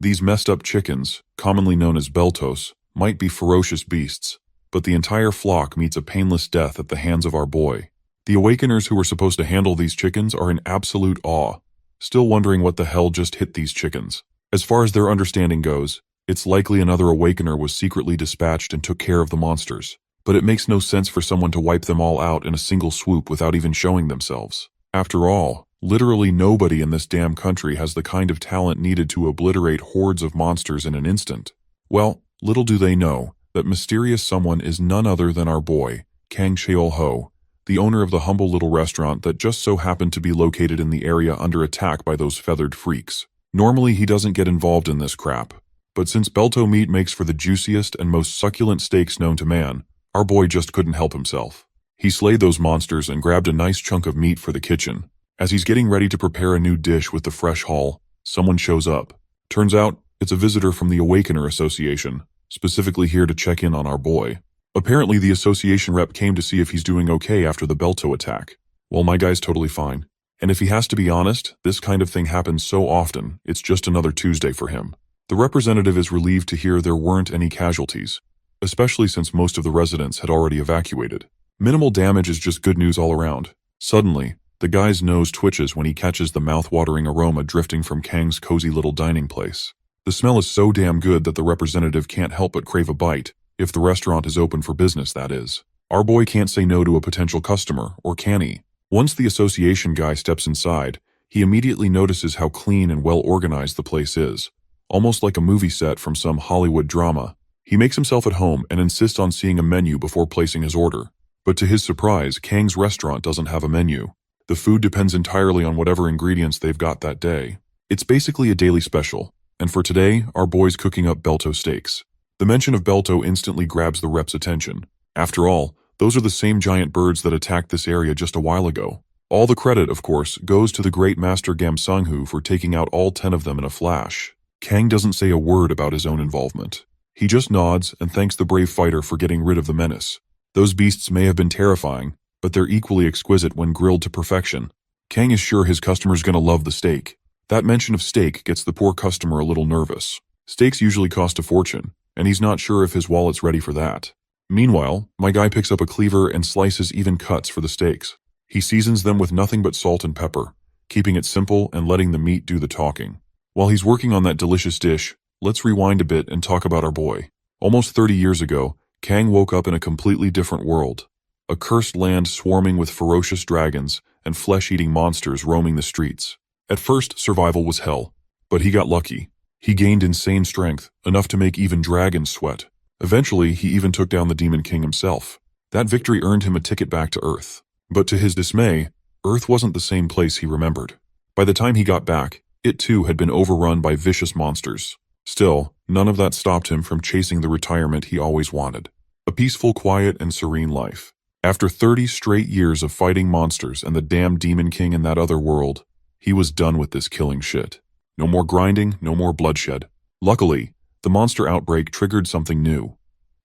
These messed up chickens, commonly known as beltos, might be ferocious beasts, but the entire flock meets a painless death at the hands of our boy. The awakeners who were supposed to handle these chickens are in absolute awe, still wondering what the hell just hit these chickens. As far as their understanding goes, it's likely another awakener was secretly dispatched and took care of the monsters, but it makes no sense for someone to wipe them all out in a single swoop without even showing themselves. After all, literally nobody in this damn country has the kind of talent needed to obliterate hordes of monsters in an instant. Well, little do they know that mysterious someone is none other than our boy, Kang Cheol-ho, the owner of the humble little restaurant that just so happened to be located in the area under attack by those feathered freaks. Normally he doesn't get involved in this crap, but since belto meat makes for the juiciest and most succulent steaks known to man, our boy just couldn't help himself. He slayed those monsters and grabbed a nice chunk of meat for the kitchen. As he's getting ready to prepare a new dish with the fresh haul, someone shows up. Turns out, it's a visitor from the Awakener Association, specifically here to check in on our boy. Apparently the association rep came to see if he's doing okay after the belto attack. Well, my guy's totally fine. And if he has to be honest, this kind of thing happens so often, it's just another Tuesday for him. The representative is relieved to hear there weren't any casualties, especially since most of the residents had already evacuated. Minimal damage is just good news all around. Suddenly, the guy's nose twitches when he catches the mouth-watering aroma drifting from Kang's cozy little dining place. The smell is so damn good that the representative can't help but crave a bite, if the restaurant is open for business, that is. Our boy can't say no to a potential customer, or can he? Once the association guy steps inside, he immediately notices how clean and well-organized the place is, almost like a movie set from some Hollywood drama. He makes himself at home and insists on seeing a menu before placing his order. But to his surprise, Kang's restaurant doesn't have a menu. The food depends entirely on whatever ingredients they've got that day. It's basically a daily special, and for today, our boy's cooking up belto steaks. The mention of belto instantly grabs the rep's attention. After all, those are the same giant birds that attacked this area just a while ago. All the credit, of course, goes to the great master Gamsung-hu for taking out all 10 of them in a flash. Kang doesn't say a word about his own involvement. He just nods and thanks the brave fighter for getting rid of the menace. Those beasts may have been terrifying, but they're equally exquisite when grilled to perfection. Kang is sure his customer's gonna love the steak. That mention of steak gets the poor customer a little nervous. Steaks usually cost a fortune, and he's not sure if his wallet's ready for that. Meanwhile, my guy picks up a cleaver and slices even cuts for the steaks. He seasons them with nothing but salt and pepper, keeping it simple and letting the meat do the talking. While he's working on that delicious dish, let's rewind a bit and talk about our boy. Almost 30 years ago, Kang woke up in a completely different world. A cursed land swarming with ferocious dragons and flesh-eating monsters roaming the streets. At first, survival was hell, but he got lucky. He gained insane strength, enough to make even dragons sweat. Eventually, he even took down the Demon King himself. That victory earned him a ticket back to Earth. But to his dismay, Earth wasn't the same place he remembered. By the time he got back, it too had been overrun by vicious monsters. Still, none of that stopped him from chasing the retirement he always wanted. A peaceful, quiet, and serene life. After 30 straight years of fighting monsters and the damn Demon King in that other world, he was done with this killing shit. No more grinding, no more bloodshed. Luckily, the monster outbreak triggered something new.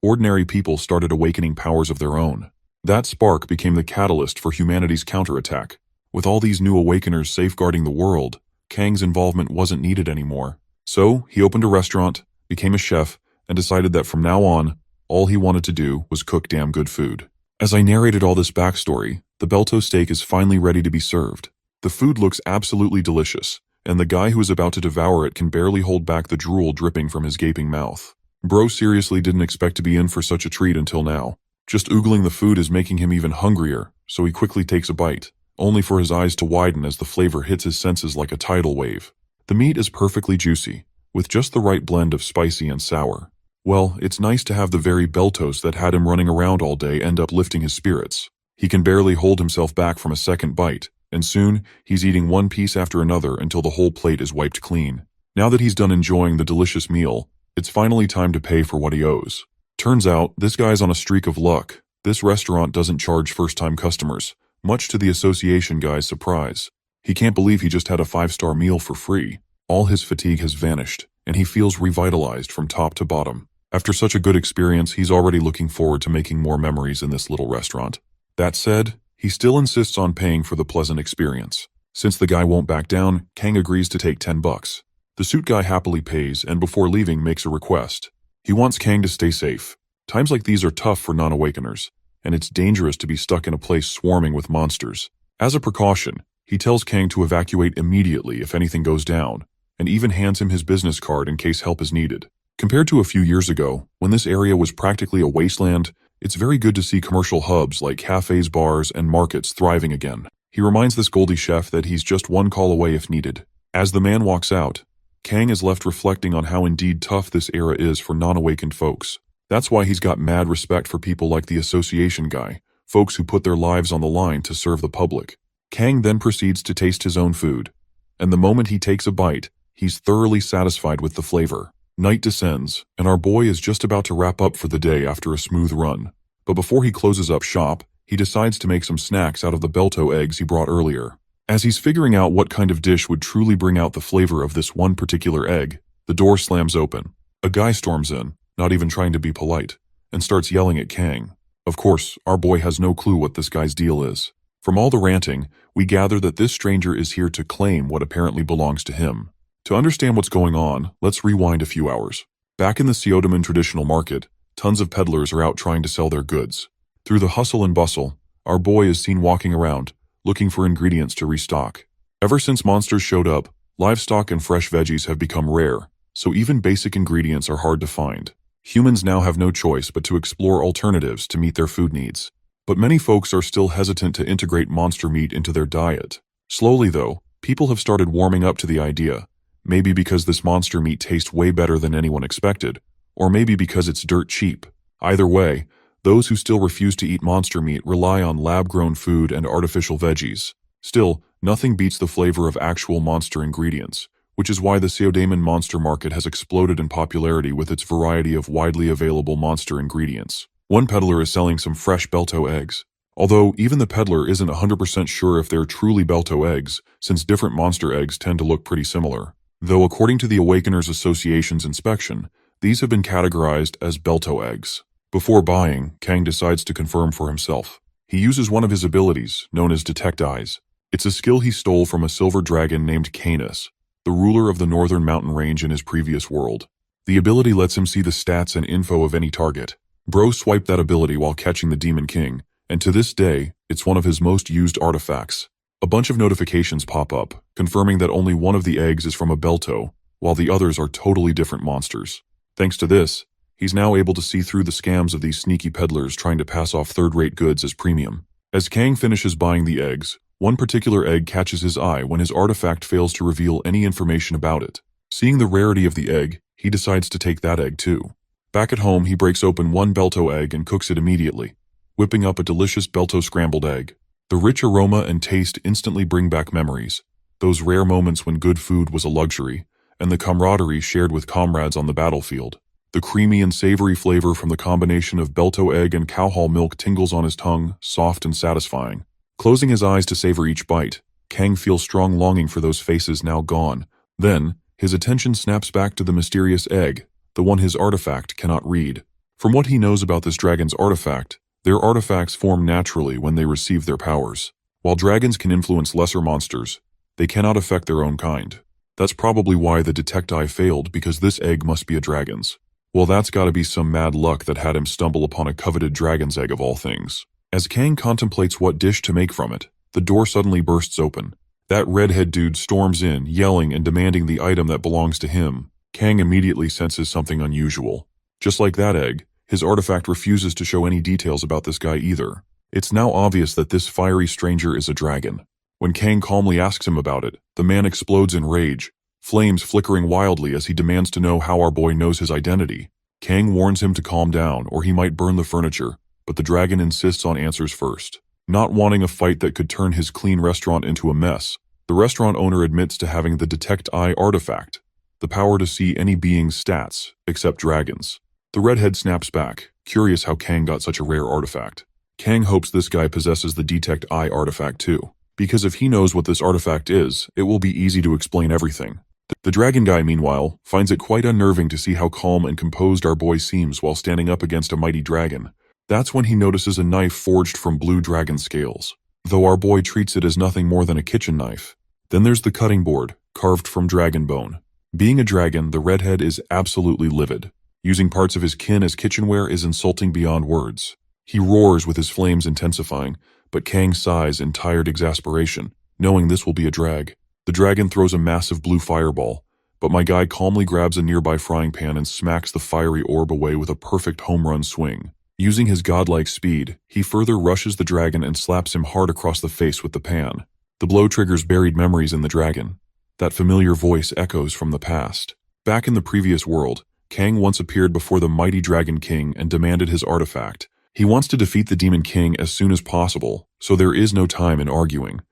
Ordinary people started awakening powers of their own. That spark became the catalyst for humanity's counterattack. With all these new awakeners safeguarding the world, Kang's involvement wasn't needed anymore. So, he opened a restaurant, became a chef, and decided that from now on, all he wanted to do was cook damn good food. As I narrated all this backstory, the belto steak is finally ready to be served. The food looks absolutely delicious, and the guy who is about to devour it can barely hold back the drool dripping from his gaping mouth. Bro seriously didn't expect to be in for such a treat until now. Just oogling the food is making him even hungrier, so he quickly takes a bite, only for his eyes to widen as the flavor hits his senses like a tidal wave. The meat is perfectly juicy, with just the right blend of spicy and sour. Well, it's nice to have the very beltos that had him running around all day end up lifting his spirits. He can barely hold himself back from a second bite, and soon, he's eating one piece after another until the whole plate is wiped clean. Now that he's done enjoying the delicious meal, it's finally time to pay for what he owes. Turns out, this guy's on a streak of luck. This restaurant doesn't charge first-time customers, much to the association guy's surprise. He can't believe he just had a 5-star meal for free. All his fatigue has vanished, and he feels revitalized from top to bottom. After such a good experience, he's already looking forward to making more memories in this little restaurant. That said, he still insists on paying for the pleasant experience. Since the guy won't back down, Kang agrees to take $10. The suit guy happily pays and before leaving makes a request. He wants Kang to stay safe. Times like these are tough for non-awakeners, and it's dangerous to be stuck in a place swarming with monsters. As a precaution, he tells Kang to evacuate immediately if anything goes down, and even hands him his business card in case help is needed. Compared to a few years ago, when this area was practically a wasteland, it's very good to see commercial hubs like cafes, bars, and markets thriving again. He reminds this Goldie chef that he's just one call away if needed. As the man walks out, Kang is left reflecting on how indeed tough this era is for non-awakened folks. That's why he's got mad respect for people like the association guy, folks who put their lives on the line to serve the public. Kang then proceeds to taste his own food, and the moment he takes a bite, he's thoroughly satisfied with the flavor. Night descends, and our boy is just about to wrap up for the day after a smooth run. But before he closes up shop, he decides to make some snacks out of the belto eggs he brought earlier. As he's figuring out what kind of dish would truly bring out the flavor of this one particular egg, the door slams open. A guy storms in, not even trying to be polite, and starts yelling at Kang. Of course, our boy has no clue what this guy's deal is. From all the ranting, we gather that this stranger is here to claim what apparently belongs to him. To understand what's going on, let's rewind a few hours. Back in the Seodaman traditional market, tons of peddlers are out trying to sell their goods. Through the hustle and bustle, our boy is seen walking around, looking for ingredients to restock. Ever since monsters showed up, livestock and fresh veggies have become rare, so even basic ingredients are hard to find. Humans now have no choice but to explore alternatives to meet their food needs. But many folks are still hesitant to integrate monster meat into their diet. Slowly though, people have started warming up to the idea, maybe because this monster meat tastes way better than anyone expected, or maybe because it's dirt cheap. Either way, those who still refuse to eat monster meat rely on lab-grown food and artificial veggies. Still, nothing beats the flavor of actual monster ingredients, which is why the Seodaman monster market has exploded in popularity with its variety of widely available monster ingredients. One peddler is selling some fresh belto eggs. Although even the peddler isn't 100% sure if they're truly belto eggs, since different monster eggs tend to look pretty similar. Though according to the Awakeners Association's inspection, these have been categorized as belto eggs. Before buying, Kang decides to confirm for himself. He uses one of his abilities, known as Detect Eyes. It's a skill he stole from a silver dragon named Canis, the ruler of the northern mountain range in his previous world. The ability lets him see the stats and info of any target. Bro swiped that ability while catching the Demon King, and to this day, it's one of his most used artifacts. A bunch of notifications pop up, confirming that only one of the eggs is from a belto, while the others are totally different monsters. Thanks to this, he's now able to see through the scams of these sneaky peddlers trying to pass off third-rate goods as premium. As Kang finishes buying the eggs, one particular egg catches his eye when his artifact fails to reveal any information about it. Seeing the rarity of the egg, he decides to take that egg too. Back at home, he breaks open one belto egg and cooks it immediately, whipping up a delicious belto scrambled egg. The rich aroma and taste instantly bring back memories, those rare moments when good food was a luxury, and the camaraderie shared with comrades on the battlefield. The creamy and savory flavor from the combination of belto egg and cowhall milk tingles on his tongue, soft and satisfying. Closing his eyes to savor each bite, Kang feels strong longing for those faces now gone. Then, his attention snaps back to the mysterious egg, the one his artifact cannot read. From what he knows about this dragon's artifact, their artifacts form naturally when they receive their powers. While dragons can influence lesser monsters, they cannot affect their own kind. That's probably why the Detect Eye failed, because this egg must be a dragon's. Well, that's gotta be some mad luck that had him stumble upon a coveted dragon's egg of all things. As Kang contemplates what dish to make from it, the door suddenly bursts open. That redhead dude storms in, yelling and demanding the item that belongs to him. Kang immediately senses something unusual. Just like that egg, his artifact refuses to show any details about this guy either. It's now obvious that this fiery stranger is a dragon. When Kang calmly asks him about it, the man explodes in rage, flames flickering wildly as he demands to know how our boy knows his identity. Kang warns him to calm down or he might burn the furniture, but the dragon insists on answers first. Not wanting a fight that could turn his clean restaurant into a mess, the restaurant owner admits to having the Detect Eye artifact, the power to see any being's stats, except dragons. The redhead snaps back, curious how Kang got such a rare artifact. Kang hopes this guy possesses the Detect Eye artifact too, because if he knows what this artifact is, it will be easy to explain everything. The dragon guy, meanwhile, finds it quite unnerving to see how calm and composed our boy seems while standing up against a mighty dragon. That's when he notices a knife forged from blue dragon scales, though our boy treats it as nothing more than a kitchen knife. Then there's the cutting board, carved from dragon bone. Being a dragon, the redhead is absolutely livid. Using parts of his kin as kitchenware is insulting beyond words. He roars with his flames intensifying, but Kang sighs in tired exasperation, knowing this will be a drag. The dragon throws a massive blue fireball, but my guy calmly grabs a nearby frying pan and smacks the fiery orb away with a perfect home run swing. Using his godlike speed, he further rushes the dragon and slaps him hard across the face with the pan. The blow triggers buried memories in the dragon. That familiar voice echoes from the past. Back in the previous world, Kang once appeared before the mighty Dragon King and demanded his artifact. He wants to defeat the Demon King as soon as possible, so there is no time in arguing.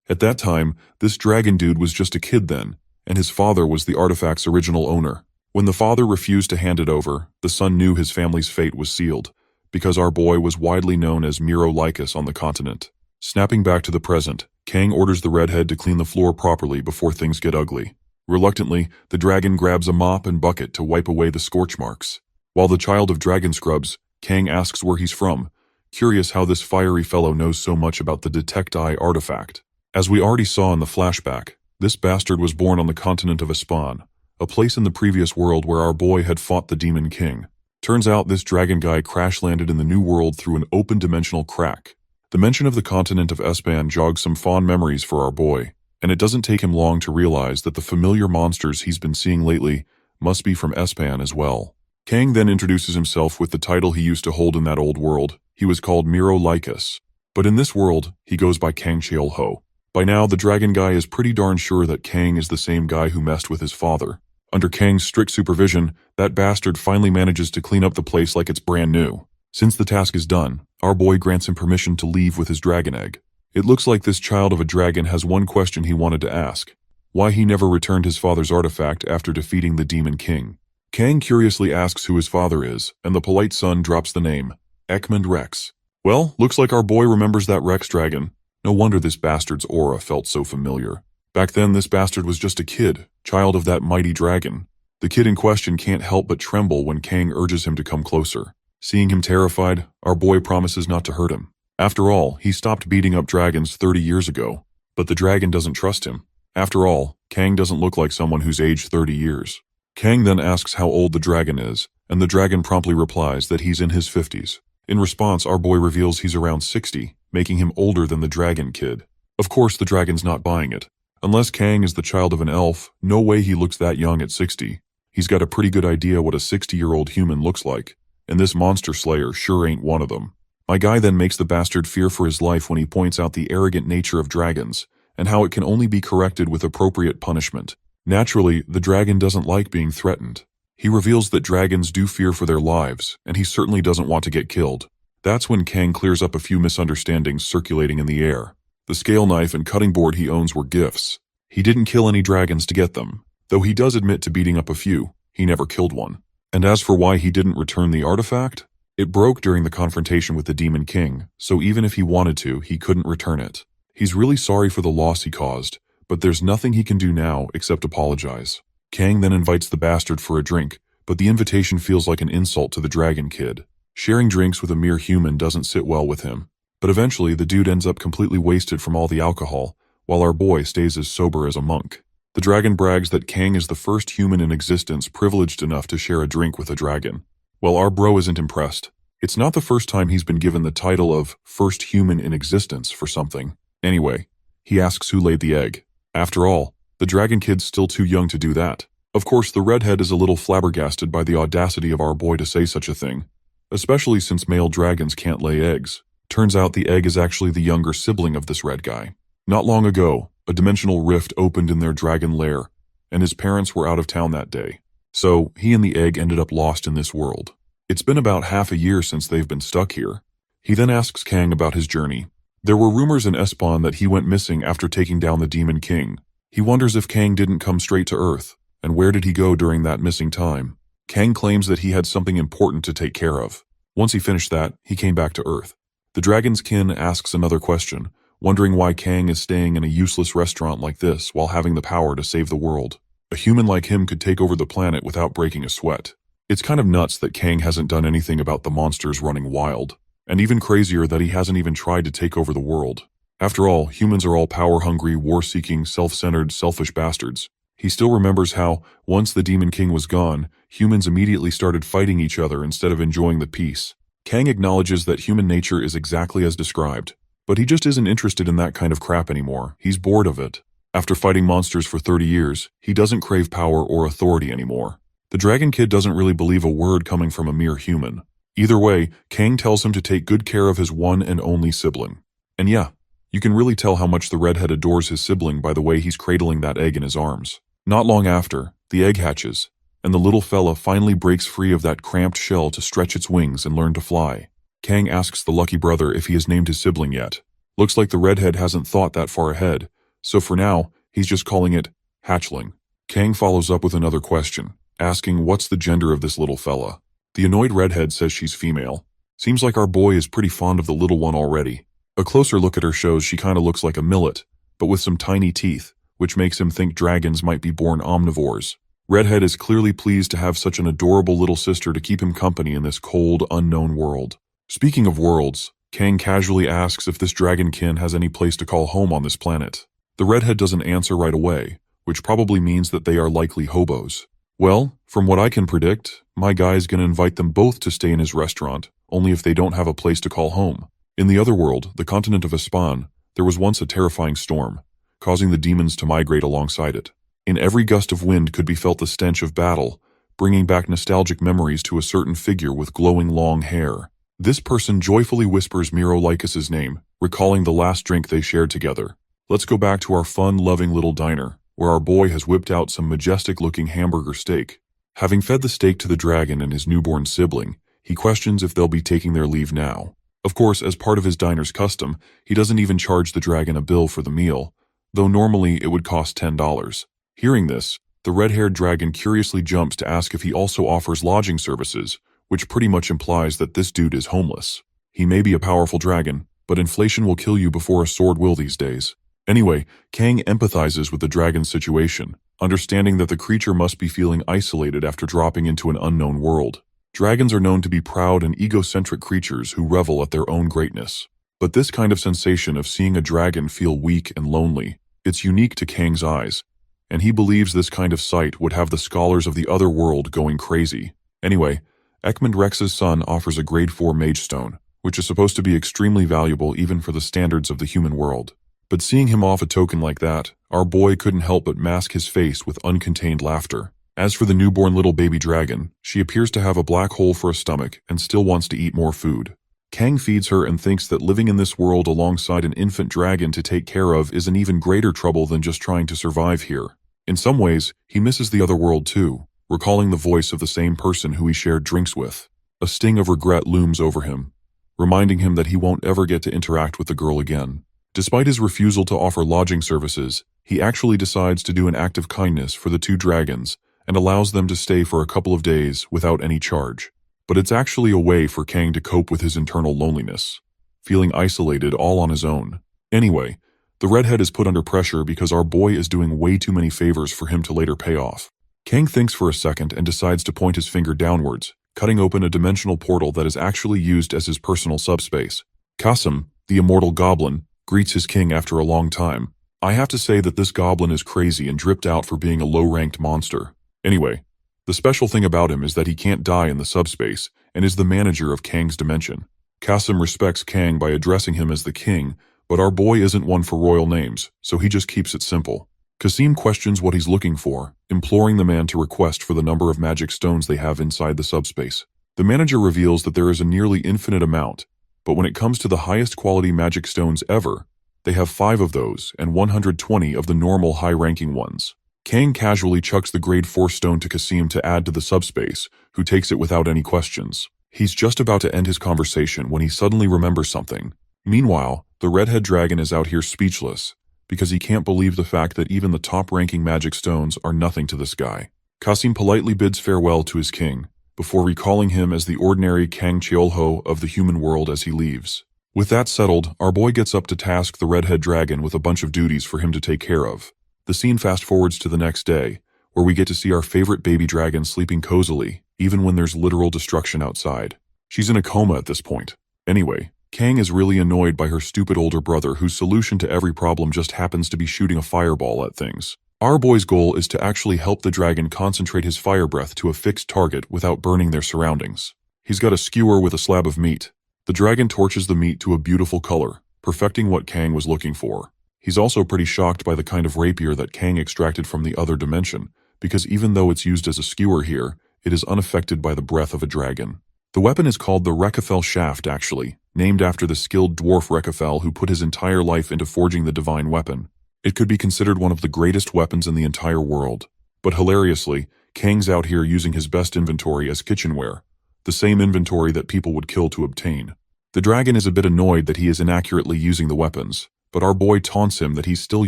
At that time, this dragon dude was just a kid then, and his father was the artifact's original owner. When the father refused to hand it over, the son knew his family's fate was sealed, because our boy was widely known as Miro Lycus on the continent. Snapping back to the present, Kang orders the redhead to clean the floor properly before things get ugly. Reluctantly, the dragon grabs a mop and bucket to wipe away the scorch marks. While the child of dragon scrubs, Kang asks where he's from, curious how this fiery fellow knows so much about the Detect Eye artifact. As we already saw in the flashback, this bastard was born on the continent of Espan, a place in the previous world where our boy had fought the Demon King. Turns out this dragon guy crash-landed in the new world through an open dimensional crack. The mention of the continent of Espan jogs some fond memories for our boy, and it doesn't take him long to realize that the familiar monsters he's been seeing lately must be from Espan as well. Kang then introduces himself with the title he used to hold in that old world. He was called Miro Lycus, but in this world, he goes by Kang Cheol-ho. By now, the dragon guy is pretty darn sure that Kang is the same guy who messed with his father. Under Kang's strict supervision, that bastard finally manages to clean up the place like it's brand new. Since the task is done, our boy grants him permission to leave with his dragon egg. It looks like this child of a dragon has one question he wanted to ask: why he never returned his father's artifact after defeating the Demon King. Kang curiously asks who his father is, and the polite son drops the name, Ekmund Rex. Well, looks like our boy remembers that Rex dragon. No wonder this bastard's aura felt so familiar. Back then, this bastard was just a kid, child of that mighty dragon. The kid in question can't help but tremble when Kang urges him to come closer. Seeing him terrified, our boy promises not to hurt him. After all, he stopped beating up dragons 30 years ago, but the dragon doesn't trust him. After all, Kang doesn't look like someone who's aged 30 years. Kang then asks how old the dragon is, and the dragon promptly replies that he's in his 50s. In response, our boy reveals he's around 60, making him older than the dragon kid. Of course, the dragon's not buying it. Unless Kang is the child of an elf, no way he looks that young at 60. He's got a pretty good idea what a 60-year-old human looks like, and this monster slayer sure ain't one of them. My guy then makes the bastard fear for his life when he points out the arrogant nature of dragons, and how it can only be corrected with appropriate punishment. Naturally, the dragon doesn't like being threatened. He reveals that dragons do fear for their lives, and he certainly doesn't want to get killed. That's when Kang clears up a few misunderstandings circulating in the air. The scale knife and cutting board he owns were gifts. He didn't kill any dragons to get them, though he does admit to beating up a few. He never killed one. And as for why he didn't return the artifact, it broke during the confrontation with the Demon King, so even if he wanted to, he couldn't return it. He's really sorry for the loss he caused, but there's nothing he can do now except apologize. Kang then invites the bastard for a drink, but the invitation feels like an insult to the dragon kid. Sharing drinks with a mere human doesn't sit well with him. But eventually, the dude ends up completely wasted from all the alcohol, while our boy stays as sober as a monk. The dragon brags that Kang is the first human in existence privileged enough to share a drink with a dragon. Well, our bro isn't impressed. It's not the first time he's been given the title of first human in existence for something. Anyway, he asks who laid the egg. After all, the dragon kid's still too young to do that. Of course, the redhead is a little flabbergasted by the audacity of our boy to say such a thing, especially since male dragons can't lay eggs. Turns out the egg is actually the younger sibling of this red guy. Not long ago, a dimensional rift opened in their dragon lair, and his parents were out of town that day. So, he and the egg ended up lost in this world. It's been about half a year since they've been stuck here. He then asks Kang about his journey. There were rumors in Espan that he went missing after taking down the Demon King. He wonders if Kang didn't come straight to Earth, and where did he go during that missing time? Kang claims that he had something important to take care of. Once he finished that, he came back to Earth. The dragon's kin asks another question, wondering why Kang is staying in a useless restaurant like this while having the power to save the world. A human like him could take over the planet without breaking a sweat. It's kind of nuts that Kang hasn't done anything about the monsters running wild. And even crazier that he hasn't even tried to take over the world. After all, humans are all power-hungry, war-seeking, self-centered, selfish bastards. He still remembers how, once the Demon King was gone, humans immediately started fighting each other instead of enjoying the peace. Kang acknowledges that human nature is exactly as described, but he just isn't interested in that kind of crap anymore. He's bored of it. After fighting monsters for 30 years, he doesn't crave power or authority anymore. The Dragon Kid doesn't really believe a word coming from a mere human. Either way, Kang tells him to take good care of his one and only sibling. And yeah, you can really tell how much the redhead adores his sibling by the way he's cradling that egg in his arms. Not long after, the egg hatches, and the little fella finally breaks free of that cramped shell to stretch its wings and learn to fly. Kang asks the lucky brother if he has named his sibling yet. Looks like the redhead hasn't thought that far ahead, so for now, he's just calling it hatchling. Kang follows up with another question, asking what's the gender of this little fella. The annoyed redhead says she's female. Seems like our boy is pretty fond of the little one already. A closer look at her shows she kinda looks like a millet, but with some tiny teeth, which makes him think dragons might be born omnivores. Redhead is clearly pleased to have such an adorable little sister to keep him company in this cold, unknown world. Speaking of worlds, Kang casually asks if this dragonkin has any place to call home on this planet. The redhead doesn't answer right away, which probably means that they are likely hobos. Well, from what I can predict, my guy's gonna invite them both to stay in his restaurant, only if they don't have a place to call home. In the other world, the continent of Espan, there was once a terrifying storm, causing the demons to migrate alongside it. In every gust of wind could be felt the stench of battle, bringing back nostalgic memories to a certain figure with glowing long hair. This person joyfully whispers Miro Lycus's name, recalling the last drink they shared together. Let's go back to our fun-loving little diner, where our boy has whipped out some majestic-looking hamburger steak. Having fed the steak to the dragon and his newborn sibling, he questions if they'll be taking their leave now. Of course, as part of his diner's custom, he doesn't even charge the dragon a bill for the meal, though normally it would cost $10. Hearing this, the red-haired dragon curiously jumps to ask if he also offers lodging services, which pretty much implies that this dude is homeless. He may be a powerful dragon, but inflation will kill you before a sword will these days. Anyway, Kang empathizes with the dragon's situation, understanding that the creature must be feeling isolated after dropping into an unknown world. Dragons are known to be proud and egocentric creatures who revel at their own greatness. But this kind of sensation of seeing a dragon feel weak and lonely, it's unique to Kang's eyes, and he believes this kind of sight would have the scholars of the other world going crazy. Anyway, Ekmund Rex's son offers a grade 4 mage stone, which is supposed to be extremely valuable even for the standards of the human world. But seeing him off a token like that, our boy couldn't help but mask his face with uncontained laughter. As for the newborn little baby dragon, she appears to have a black hole for a stomach and still wants to eat more food. Kang feeds her and thinks that living in this world alongside an infant dragon to take care of is an even greater trouble than just trying to survive here. In some ways, he misses the other world too, recalling the voice of the same person who he shared drinks with. A sting of regret looms over him, reminding him that he won't ever get to interact with the girl again. Despite his refusal to offer lodging services, he actually decides to do an act of kindness for the two dragons and allows them to stay for a couple of days without any charge. But it's actually a way for Kang to cope with his internal loneliness, feeling isolated all on his own. Anyway, the redhead is put under pressure because our boy is doing way too many favors for him to later pay off. Kang thinks for a second and decides to point his finger downwards, cutting open a dimensional portal that is actually used as his personal subspace. Kasim, the immortal goblin, greets his king after a long time. I have to say that this goblin is crazy and dripped out for being a low-ranked monster. Anyway, the special thing about him is that he can't die in the subspace and is the manager of Kang's dimension. Kasim respects Kang by addressing him as the king, but our boy isn't one for royal names, so he just keeps it simple. Kasim questions what he's looking for, imploring the man to request for the number of magic stones they have inside the subspace. The manager reveals that there is a nearly infinite amount, but when it comes to the highest quality magic stones ever, they have 5 of those and 120 of the normal high-ranking ones. Kang casually chucks the grade 4 stone to Kasim to add to the subspace, who takes it without any questions. He's just about to end his conversation when he suddenly remembers something. Meanwhile, the redhead dragon is out here speechless, because he can't believe the fact that even the top-ranking magic stones are nothing to this guy. Kasim politely bids farewell to his king, before recalling him as the ordinary Kang Cheol-ho of the human world as he leaves. With that settled, our boy gets up to task the redhead dragon with a bunch of duties for him to take care of. The scene fast-forwards to the next day, where we get to see our favorite baby dragon sleeping cozily, even when there's literal destruction outside. She's in a coma at this point. Anyway, Kang is really annoyed by her stupid older brother whose solution to every problem just happens to be shooting a fireball at things. Our boy's goal is to actually help the dragon concentrate his fire breath to a fixed target without burning their surroundings. He's got a skewer with a slab of meat. The dragon torches the meat to a beautiful color, perfecting what Kang was looking for. He's also pretty shocked by the kind of rapier that Kang extracted from the other dimension, because even though it's used as a skewer here, it is unaffected by the breath of a dragon. The weapon is called the Rekafel shaft actually, named after the skilled dwarf Rekafel who put his entire life into forging the divine weapon. It could be considered one of the greatest weapons in the entire world. But hilariously, Kang's out here using his best inventory as kitchenware, the same inventory that people would kill to obtain. The dragon is a bit annoyed that he is inaccurately using the weapons, but our boy taunts him that he's still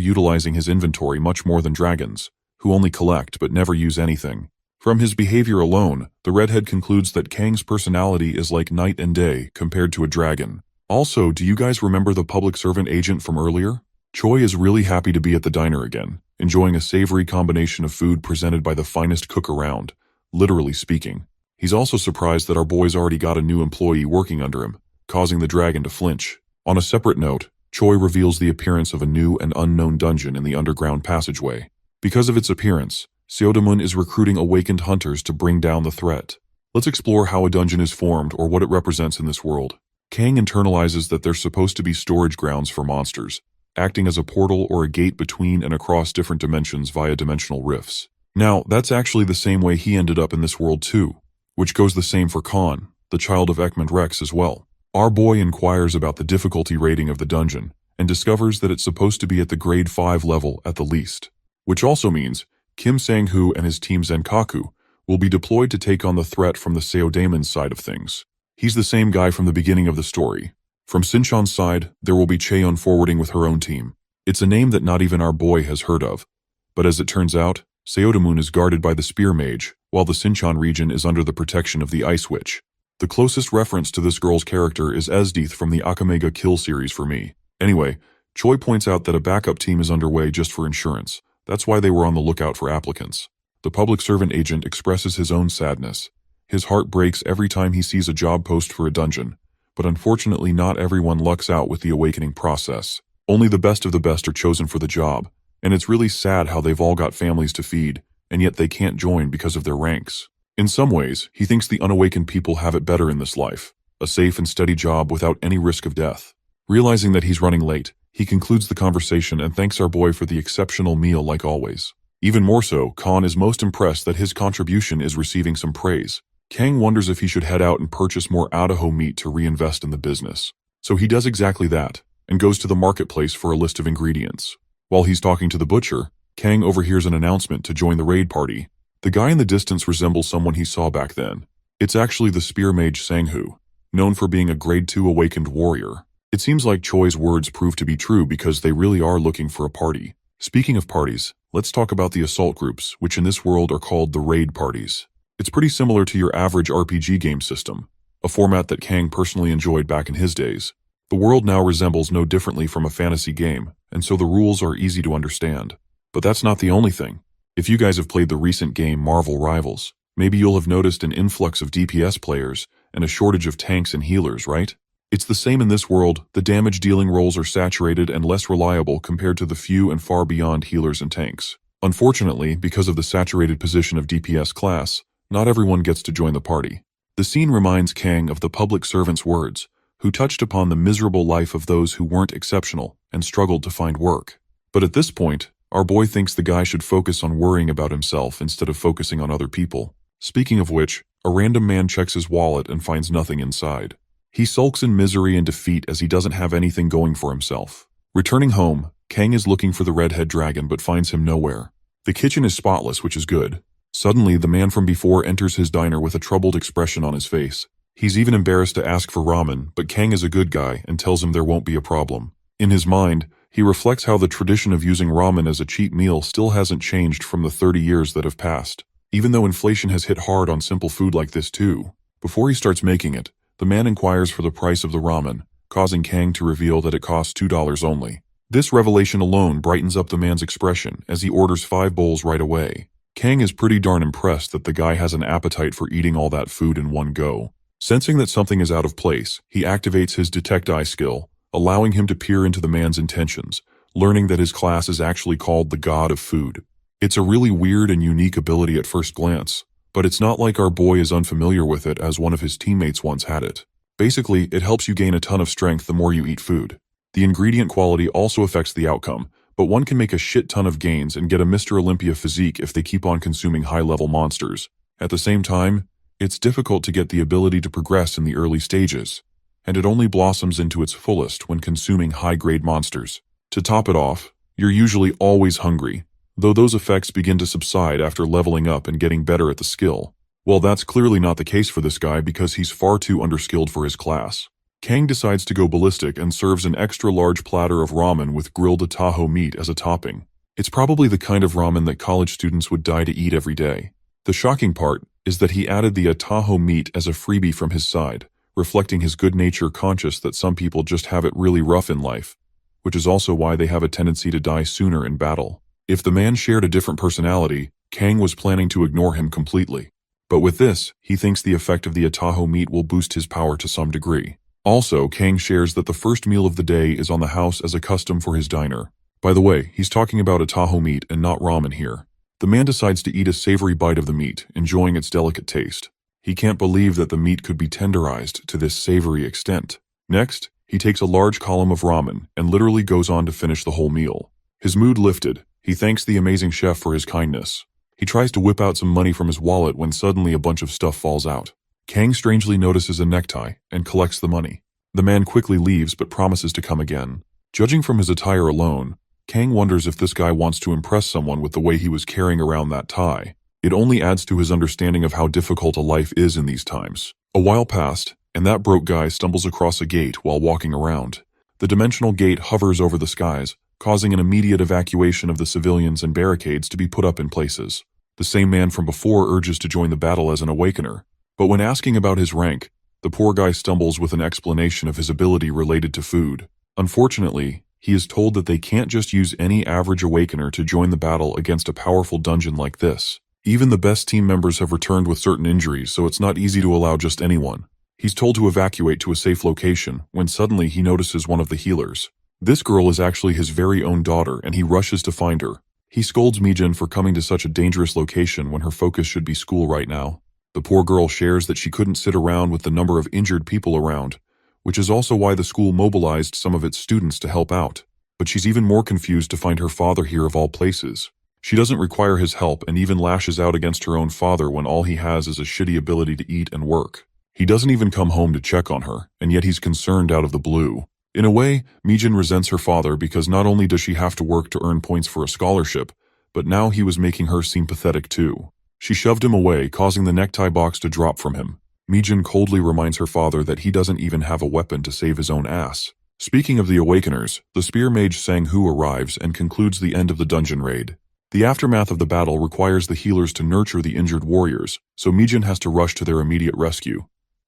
utilizing his inventory much more than dragons, who only collect but never use anything. From his behavior alone, the redhead concludes that Kang's personality is like night and day compared to a dragon. Also, do you guys remember the public servant agent from earlier? Choi is really happy to be at the diner again, enjoying a savory combination of food presented by the finest cook around, literally speaking. He's also surprised that our boy's already got a new employee working under him, causing the dragon to flinch. On a separate note, Choi reveals the appearance of a new and unknown dungeon in the underground passageway. Because of its appearance, Seodamun is recruiting awakened hunters to bring down the threat. Let's explore how a dungeon is formed or what it represents in this world. Kang internalizes that they're supposed to be storage grounds for monsters, acting as a portal or a gate between and across different dimensions via dimensional rifts. Now, that's actually the same way he ended up in this world too, which goes the same for Khan, the child of Ekmund Rex as well. Our boy inquires about the difficulty rating of the dungeon, and discovers that it's supposed to be at the grade 5 level at the least. Which also means Kim Sang-hoo and his team Zenkaku will be deployed to take on the threat from the Seodaemon's side of things. He's the same guy from the beginning of the story. From Sinchan's side, there will be Cheon forwarding with her own team. It's a name that not even our boy has heard of. But as it turns out, Seodamun is guarded by the Spear Mage, while the Sinchan region is under the protection of the Ice Witch. The closest reference to this girl's character is Esdeath from the Akamega Kill series for me. Anyway, Choi points out that a backup team is underway just for insurance. That's why they were on the lookout for applicants. The public servant agent expresses his own sadness. His heart breaks every time he sees a job post for a dungeon, but unfortunately not everyone lucks out with the awakening process. Only the best of the best are chosen for the job, and it's really sad how they've all got families to feed, and yet they can't join because of their ranks. In some ways, he thinks the unawakened people have it better in this life, a safe and steady job without any risk of death. Realizing that he's running late, he concludes the conversation and thanks our boy for the exceptional meal like always. Even more so, Khan is most impressed that his contribution is receiving some praise. Kang wonders if he should head out and purchase more Idaho meat to reinvest in the business. So he does exactly that, and goes to the marketplace for a list of ingredients. While he's talking to the butcher, Kang overhears an announcement to join the raid party. The guy in the distance resembles someone he saw back then. It's actually the Spear Mage Sang-hoo, known for being a grade 2 awakened warrior. It seems like Choi's words prove to be true because they really are looking for a party. Speaking of parties, let's talk about the assault groups, which in this world are called the raid parties. It's pretty similar to your average RPG game system, a format that Kang personally enjoyed back in his days. The world now resembles no differently from a fantasy game, and so the rules are easy to understand. But that's not the only thing. If you guys have played the recent game Marvel Rivals, maybe you'll have noticed an influx of DPS players and a shortage of tanks and healers, right? It's the same in this world. The damage-dealing roles are saturated and less reliable compared to the few and far beyond healers and tanks. Unfortunately, because of the saturated position of DPS class, not everyone gets to join the party. The scene reminds Kang of the public servant's words, who touched upon the miserable life of those who weren't exceptional and struggled to find work. But at this point, our boy thinks the guy should focus on worrying about himself instead of focusing on other people. Speaking of which, a random man checks his wallet and finds nothing inside. He sulks in misery and defeat as he doesn't have anything going for himself. Returning home, Kang is looking for the redhead dragon but finds him nowhere. The kitchen is spotless, which is good. Suddenly, the man from before enters his diner with a troubled expression on his face. He's even embarrassed to ask for ramen, but Kang is a good guy and tells him there won't be a problem. In his mind, he reflects how the tradition of using ramen as a cheap meal still hasn't changed from the 30 years that have passed, even though inflation has hit hard on simple food like this too. Before he starts making it, the man inquires for the price of the ramen, causing Kang to reveal that it costs $2 only. This revelation alone brightens up the man's expression as he orders 5 bowls right away. Kang is pretty darn impressed that the guy has an appetite for eating all that food in one go. Sensing that something is out of place, he activates his Detect Eye skill, allowing him to peer into the man's intentions, learning that his class is actually called the God of Food. It's a really weird and unique ability at first glance, but it's not like our boy is unfamiliar with it as one of his teammates once had it. Basically, it helps you gain a ton of strength the more you eat food. The ingredient quality also affects the outcome, but one can make a shit ton of gains and get a Mr. Olympia physique if they keep on consuming high-level monsters. At the same time, it's difficult to get the ability to progress in the early stages, and it only blossoms into its fullest when consuming high-grade monsters. To top it off, you're usually always hungry, though those effects begin to subside after leveling up and getting better at the skill. Well, that's clearly not the case for this guy because he's far too underskilled for his class. Kang decides to go ballistic and serves an extra large platter of ramen with grilled Tahoe meat as a topping. It's probably the kind of ramen that college students would die to eat every day. The shocking part is that he added the Tahoe meat as a freebie from his side, reflecting his good nature, conscious that some people just have it really rough in life, which is also why they have a tendency to die sooner in battle. If the man shared a different personality, Kang was planning to ignore him completely. But with this, he thinks the effect of the Tahoe meat will boost his power to some degree. Also, Kang shares that the first meal of the day is on the house as a custom for his diner. By the way, he's talking about Tahoe meat and not ramen here. The man decides to eat a savory bite of the meat, enjoying its delicate taste. He can't believe that the meat could be tenderized to this savory extent. Next, he takes a large column of ramen and literally goes on to finish the whole meal. His mood lifted, he thanks the amazing chef for his kindness. He tries to whip out some money from his wallet when suddenly a bunch of stuff falls out. Kang strangely notices a necktie and collects the money. The man quickly leaves but promises to come again. Judging from his attire alone, Kang wonders if this guy wants to impress someone with the way he was carrying around that tie. It only adds to his understanding of how difficult a life is in these times. A while passed, and that broke guy stumbles across a gate while walking around. The dimensional gate hovers over the skies, causing an immediate evacuation of the civilians and barricades to be put up in places. The same man from before urges to join the battle as an awakener. But when asking about his rank, the poor guy stumbles with an explanation of his ability related to food. Unfortunately, he is told that they can't just use any average awakener to join the battle against a powerful dungeon like this. Even the best team members have returned with certain injuries, so it's not easy to allow just anyone. He's told to evacuate to a safe location when suddenly he notices one of the healers. This girl is actually his very own daughter, and he rushes to find her. He scolds Mijin for coming to such a dangerous location when her focus should be school right now. The poor girl shares that she couldn't sit around with the number of injured people around, which is also why the school mobilized some of its students to help out. But she's even more confused to find her father here of all places. She doesn't require his help and even lashes out against her own father when all he has is a shitty ability to eat and work. He doesn't even come home to check on her, and yet he's concerned out of the blue. In a way, Mijin resents her father because not only does she have to work to earn points for a scholarship, but now he was making her seem pathetic too. She shoved him away, causing the necktie box to drop from him. Mijin coldly reminds her father that he doesn't even have a weapon to save his own ass. Speaking of the Awakeners, the spear mage Sang-hoo arrives and concludes the end of the dungeon raid. The aftermath of the battle requires the healers to nurture the injured warriors, so Mijin has to rush to their immediate rescue,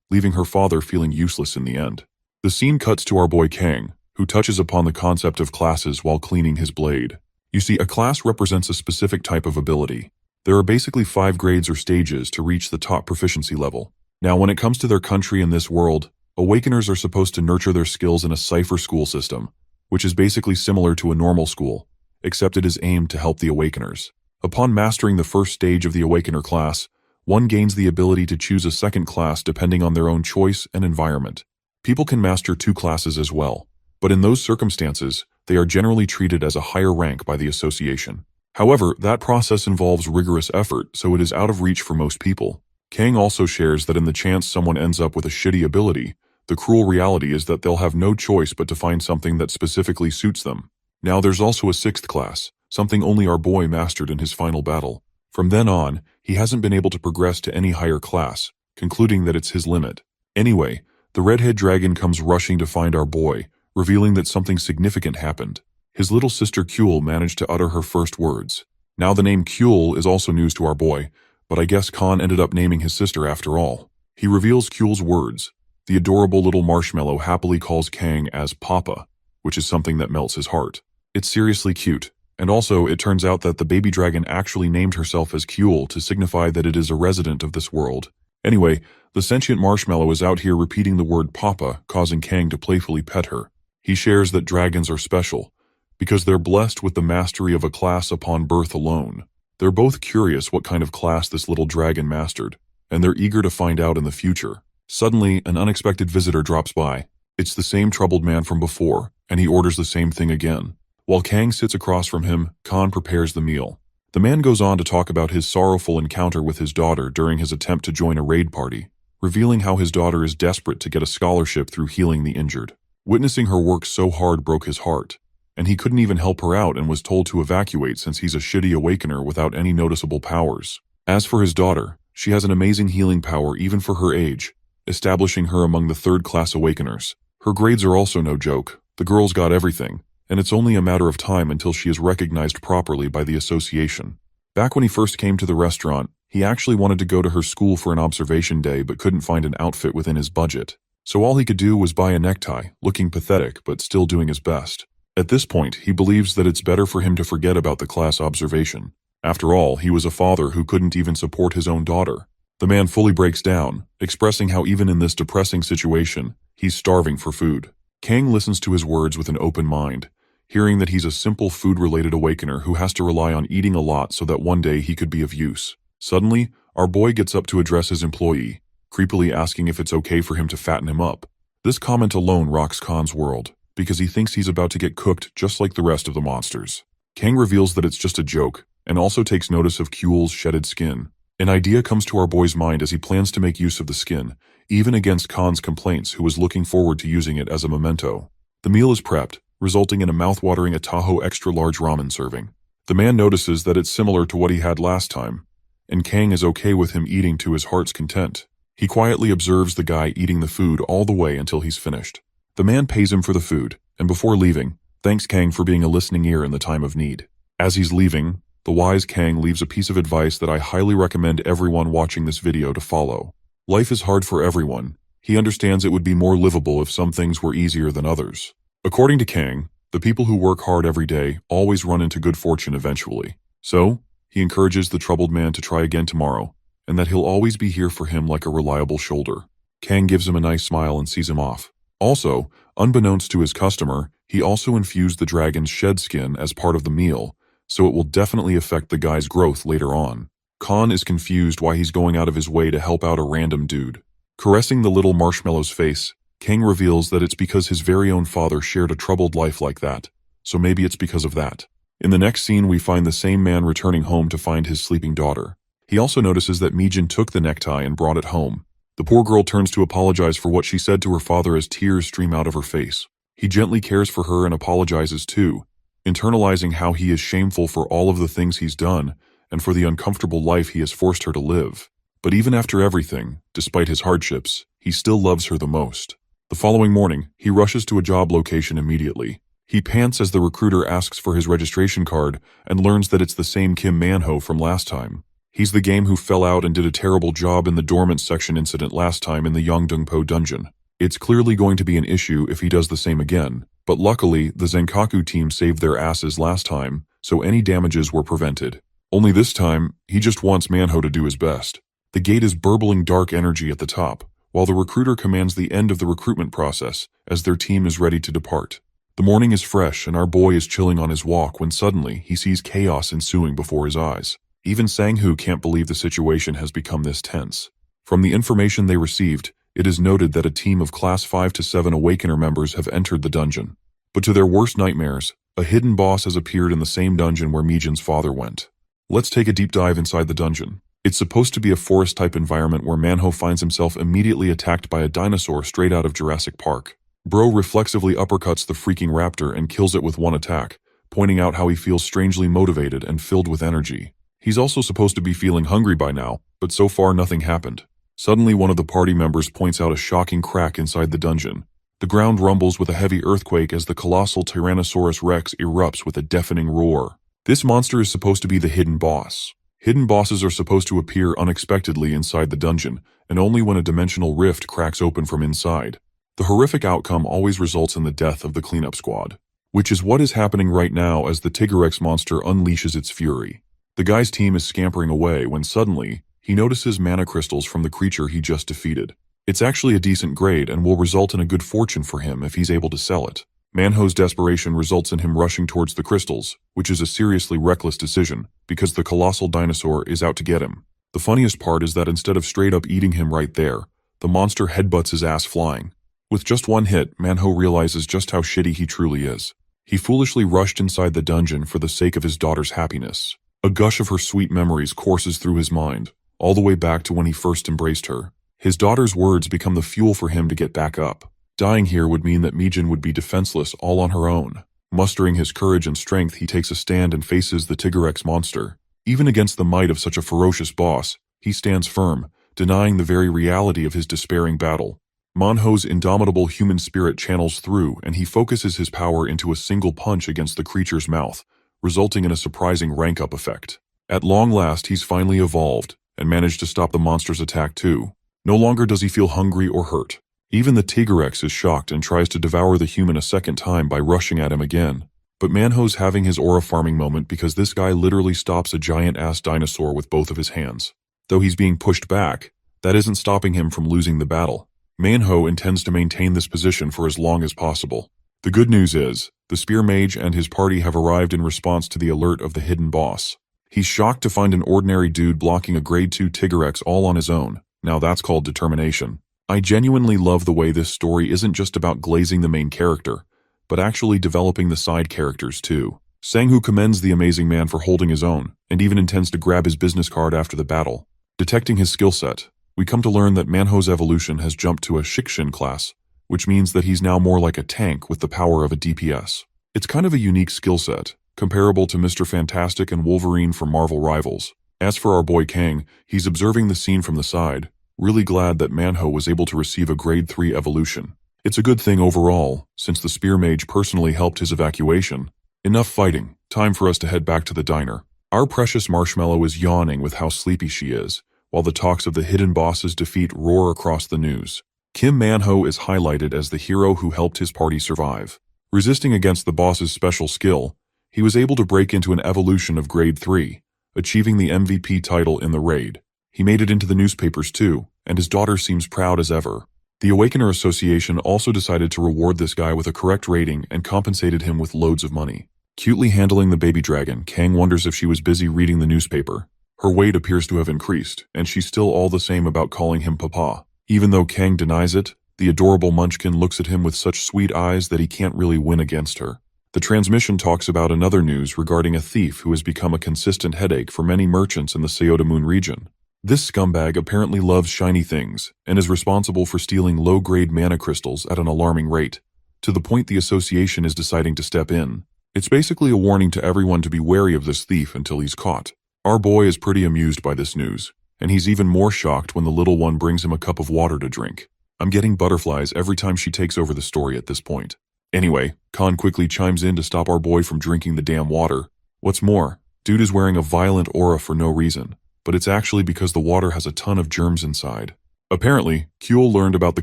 leaving her father feeling useless in the end. The scene cuts to our boy Kang, who touches upon the concept of classes while cleaning his blade. You see, a class represents a specific type of ability. There are basically 5 grades or stages to reach the top proficiency level. Now, when it comes to their country in this world, Awakeners are supposed to nurture their skills in a cipher school system, which is basically similar to a normal school, except it is aimed to help the Awakeners. Upon mastering the first stage of the Awakener class, one gains the ability to choose a second class depending on their own choice and environment. People can master 2 classes as well, but in those circumstances, they are generally treated as a higher rank by the association. However, that process involves rigorous effort, so it is out of reach for most people. Kang also shares that in the chance someone ends up with a shitty ability, the cruel reality is that they'll have no choice but to find something that specifically suits them. Now there's also a 6th class, something only our boy mastered in his final battle. From then on, he hasn't been able to progress to any higher class, concluding that it's his limit. Anyway, the redhead dragon comes rushing to find our boy, revealing that something significant happened. His little sister Cheol managed to utter her first words. Now the name Cheol is also news to our boy, but I guess Khan ended up naming his sister after all. He reveals Cheol's words. The adorable little marshmallow happily calls Kang as Papa, which is something that melts his heart. It's seriously cute, and also it turns out that the baby dragon actually named herself as Cheol to signify that it is a resident of this world. Anyway, the sentient marshmallow is out here repeating the word Papa, causing Kang to playfully pet her. He shares that dragons are special, because they're blessed with the mastery of a class upon birth alone. They're both curious what kind of class this little dragon mastered, and they're eager to find out in the future. Suddenly, an unexpected visitor drops by. It's the same troubled man from before, and he orders the same thing again. While Kang sits across from him, Khan prepares the meal. The man goes on to talk about his sorrowful encounter with his daughter during his attempt to join a raid party, revealing how his daughter is desperate to get a scholarship through healing the injured. Witnessing her work so hard broke his heart, and he couldn't even help her out and was told to evacuate since he's a shitty awakener without any noticeable powers. As for his daughter, she has an amazing healing power even for her age, establishing her among the third-class awakeners. Her grades are also no joke. The girl's got everything, and it's only a matter of time until she is recognized properly by the association. Back when he first came to the restaurant, he actually wanted to go to her school for an observation day but couldn't find an outfit within his budget. So all he could do was buy a necktie, looking pathetic but still doing his best. At this point, he believes that it's better for him to forget about the class observation. After all, he was a father who couldn't even support his own daughter. The man fully breaks down, expressing how even in this depressing situation, he's starving for food. Kang listens to his words with an open mind, hearing that he's a simple food-related awakener who has to rely on eating a lot so that one day he could be of use. Suddenly, our boy gets up to address his employee, creepily asking if it's okay for him to fatten him up. This comment alone rocks Khan's world, because he thinks he's about to get cooked just like the rest of the monsters. Kang reveals that it's just a joke, and also takes notice of Cheol's shedded skin. An idea comes to our boy's mind as he plans to make use of the skin, even against Khan's complaints, who was looking forward to using it as a memento. The meal is prepped, resulting in a mouth-watering Ataho extra-large ramen serving. The man notices that it's similar to what he had last time, and Kang is okay with him eating to his heart's content. He quietly observes the guy eating the food all the way until he's finished. The man pays him for the food, and before leaving, thanks Kang for being a listening ear in the time of need. As he's leaving, the wise Kang leaves a piece of advice that I highly recommend everyone watching this video to follow. Life is hard for everyone. He understands it would be more livable if some things were easier than others. According to Kang, the people who work hard every day always run into good fortune eventually. So, he encourages the troubled man to try again tomorrow, and that he'll always be here for him like a reliable shoulder. Kang gives him a nice smile and sees him off. Also, unbeknownst to his customer, he also infused the dragon's shed skin as part of the meal, so it will definitely affect the guy's growth later on. Khan is confused why he's going out of his way to help out a random dude. Caressing the little marshmallow's face, Kang reveals that it's because his very own father shared a troubled life like that, so maybe it's because of that. In the next scene, we find the same man returning home to find his sleeping daughter. He also notices that Mijin took the necktie and brought it home. The poor girl turns to apologize for what she said to her father as tears stream out of her face. He gently cares for her and apologizes too, internalizing how he is shameful for all of the things he's done and for the uncomfortable life he has forced her to live. But even after everything, despite his hardships, he still loves her the most. The following morning, he rushes to a job location immediately. He pants as the recruiter asks for his registration card and learns that it's the same Kim Manhwa from last time. He's the game who fell out and did a terrible job in the dormant section incident last time in the Yongdongpo dungeon. It's clearly going to be an issue if he does the same again, but luckily the Zenkaku team saved their asses last time, so any damages were prevented. Only this time, he just wants Manhwa to do his best. The gate is burbling dark energy at the top, while the recruiter commands the end of the recruitment process as their team is ready to depart. The morning is fresh and our boy is chilling on his walk when suddenly he sees chaos ensuing before his eyes. Even Sang-hoo can't believe the situation has become this tense. From the information they received, it is noted that a team of Class 5 to 7 Awakener members have entered the dungeon. But to their worst nightmares, a hidden boss has appeared in the same dungeon where Mijin's father went. Let's take a deep dive inside the dungeon. It's supposed to be a forest-type environment where Manhwa finds himself immediately attacked by a dinosaur straight out of Jurassic Park. Bro reflexively uppercuts the freaking raptor and kills it with one attack, pointing out how he feels strangely motivated and filled with energy. He's also supposed to be feeling hungry by now, but so far nothing happened. Suddenly one of the party members points out a shocking crack inside the dungeon. The ground rumbles with a heavy earthquake as the colossal Tyrannosaurus Rex erupts with a deafening roar. This monster is supposed to be the hidden boss. Hidden bosses are supposed to appear unexpectedly inside the dungeon, and only when a dimensional rift cracks open from inside. The horrific outcome always results in the death of the cleanup squad, which is what is happening right now as the Tigrex monster unleashes its fury. The guy's team is scampering away when suddenly, he notices mana crystals from the creature he just defeated. It's actually a decent grade and will result in a good fortune for him if he's able to sell it. Manho's desperation results in him rushing towards the crystals, which is a seriously reckless decision, because the colossal dinosaur is out to get him. The funniest part is that instead of straight up eating him right there, the monster headbutts his ass flying. With just one hit, Manho realizes just how shitty he truly is. He foolishly rushed inside the dungeon for the sake of his daughter's happiness. A gush of her sweet memories courses through his mind, all the way back to when he first embraced her. His daughter's words become the fuel for him to get back up. Dying here would mean that Mijin would be defenseless all on her own. Mustering his courage and strength, he takes a stand and faces the Tigrex monster. Even against the might of such a ferocious boss, he stands firm, denying the very reality of his despairing battle. Manho's indomitable human spirit channels through, and he focuses his power into a single punch against the creature's mouth, resulting in a surprising rank-up effect. At long last, he's finally evolved, and managed to stop the monster's attack too. No longer does he feel hungry or hurt. Even the Tigrex is shocked and tries to devour the human a second time by rushing at him again. But Manho's having his aura farming moment because this guy literally stops a giant-ass dinosaur with both of his hands. Though he's being pushed back, that isn't stopping him from losing the battle. Manho intends to maintain this position for as long as possible. The good news is, the Spear Mage and his party have arrived in response to the alert of the hidden boss. He's shocked to find an ordinary dude blocking a grade 2 Tigrex all on his own. Now that's called determination. I genuinely love the way this story isn't just about glazing the main character, but actually developing the side characters too. Sang-hoo commends the amazing man for holding his own, and even intends to grab his business card after the battle. Detecting his skill set, we come to learn that Manho's evolution has jumped to a Shikshin class, which means that he's now more like a tank with the power of a DPS. It's kind of a unique skill set, comparable to Mr. Fantastic and Wolverine from Marvel Rivals. As for our boy Kang, he's observing the scene from the side, really glad that Manho was able to receive a grade 3 evolution. It's a good thing overall, since the Spear Mage personally helped his evacuation. Enough fighting, time for us to head back to the diner. Our precious Marshmallow is yawning with how sleepy she is, while the talks of the hidden boss's defeat roar across the news. Kim Manho is highlighted as the hero who helped his party survive. Resisting against the boss's special skill, he was able to break into an evolution of grade 3, achieving the MVP title in the raid. He made it into the newspapers too, and his daughter seems proud as ever. The Awakener Association also decided to reward this guy with a correct rating and compensated him with loads of money. Cutely handling the baby dragon, Kang wonders if she was busy reading the newspaper. Her weight appears to have increased, and she's still all the same about calling him Papa. Even though Kang denies it, the adorable Munchkin looks at him with such sweet eyes that he can't really win against her. The transmission talks about another news regarding a thief who has become a consistent headache for many merchants in the Seota Moon region. This scumbag apparently loves shiny things, and is responsible for stealing low-grade mana crystals at an alarming rate, to the point the association is deciding to step in. It's basically a warning to everyone to be wary of this thief until he's caught. Our boy is pretty amused by this news, and he's even more shocked when the little one brings him a cup of water to drink. I'm getting butterflies every time she takes over the story at this point. Anyway, Khan quickly chimes in to stop our boy from drinking the damn water. What's more, dude is wearing a violent aura for no reason, but it's actually because the water has a ton of germs inside. Apparently, Cheol learned about the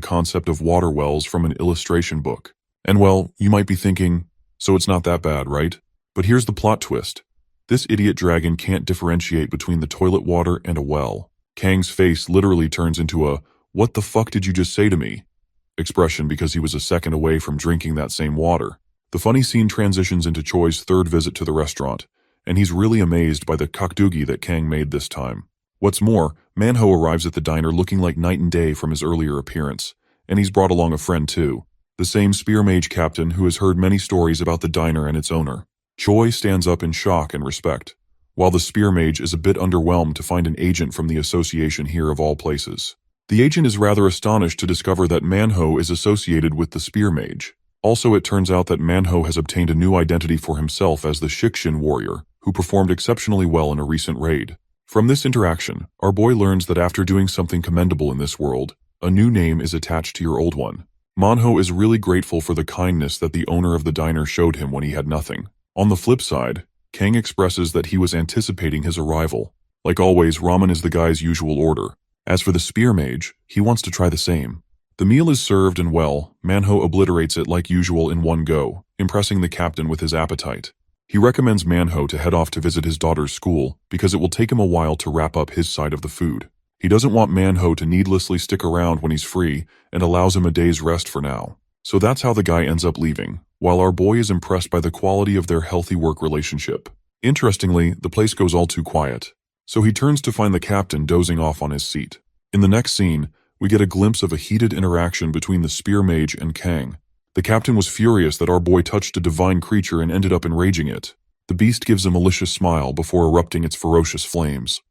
concept of water wells from an illustration book. And well, you might be thinking, so it's not that bad, right? But here's the plot twist. This idiot dragon can't differentiate between the toilet water and a well. Kang's face literally turns into a, "What the fuck did you just say to me?" expression because he was a second away from drinking that same water. The funny scene transitions into Choi's third visit to the restaurant, and he's really amazed by the kakdugi that Kang made this time. What's more, Manho arrives at the diner looking like night and day from his earlier appearance, and he's brought along a friend too, the same Spear Mage captain who has heard many stories about the diner and its owner. Choi stands up in shock and respect, while the Spear Mage is a bit underwhelmed to find an agent from the association here of all places. The agent is rather astonished to discover that Manho is associated with the Spear Mage. Also, it turns out that Manho has obtained a new identity for himself as the Shikshin warrior, who performed exceptionally well in a recent raid. From this interaction, our boy learns that after doing something commendable in this world, a new name is attached to your old one. Manho is really grateful for the kindness that the owner of the diner showed him when he had nothing. On the flip side, Kang expresses that he was anticipating his arrival. Like always, ramen is the guy's usual order. As for the Spear Mage, he wants to try the same. The meal is served and well, Manho obliterates it like usual in one go, impressing the captain with his appetite. He recommends Manho to head off to visit his daughter's school because it will take him a while to wrap up his side of the food. He doesn't want Manho to needlessly stick around when he's free and allows him a day's rest for now. So that's how the guy ends up leaving, while our boy is impressed by the quality of their healthy work relationship. Interestingly, the place goes all too quiet, so he turns to find the captain dozing off on his seat. In the next scene, we get a glimpse of a heated interaction between the spear mage and Kang. The captain was furious that our boy touched a divine creature and ended up enraging it. The beast gives a malicious smile before erupting its ferocious flames.